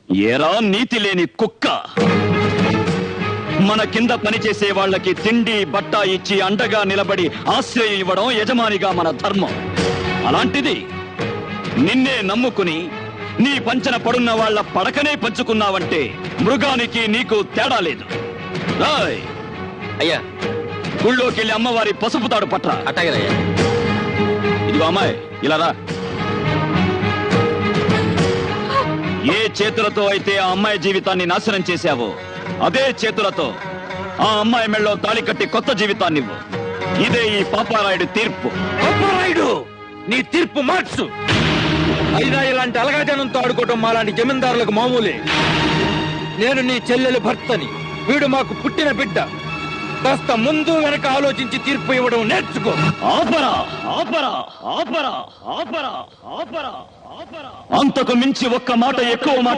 ఏరా నీతి లేని కుక్క, మన కింద పనిచేసే వాళ్ళకి తిండి బట్ట ఇచ్చి అండగా నిలబడి ఆశ్రయం ఇవ్వడం యజమానిగా మన ధర్మం. అలాంటిది నిన్నే నమ్ముకుని నీ పంచన పడున్న వాళ్ళ పడకనే పంచుకున్నావంటే మృగానికి నీకు తేడా లేదు. రాయ్ అయ్యా, గుళ్ళోకెళ్ళి అమ్మవారి పసుపు తాడు పట్ల. అట్టగనయ్యా. ఇదిగో అమ్మాయి, ఇలా రా. ఏ చేతులతో అయితే ఆ అమ్మాయి జీవితాన్ని నాశనం చేశావో అదే చేతులతో ఆ అమ్మాయి మెళ్ళో తాళి కట్టి కొత్త జీవితాన్ని ఇవ్వు. ఇదే ఈ పాపారాయుడు తీర్పు. పాపారాయుడు, నీ తీర్పు మార్చు. అయినా ఇలాంటి అలగాజనంతో ఆడుకోవటం మాలాంటి జమీందారులకు మామూలే. నేను నీ చెల్లెలు భర్తని, వీడు మాకు పుట్టిన బిడ్డ. కాస్త ముందు వెనక ఆలోచించి తీర్పు ఇవ్వడం నేర్చుకో. ఆపరా ఆపరా ఆపరా ఆపరా ఆపరా ఆపరా. అంతకు మించి ఒక్క మాట ఎక్కువ మాట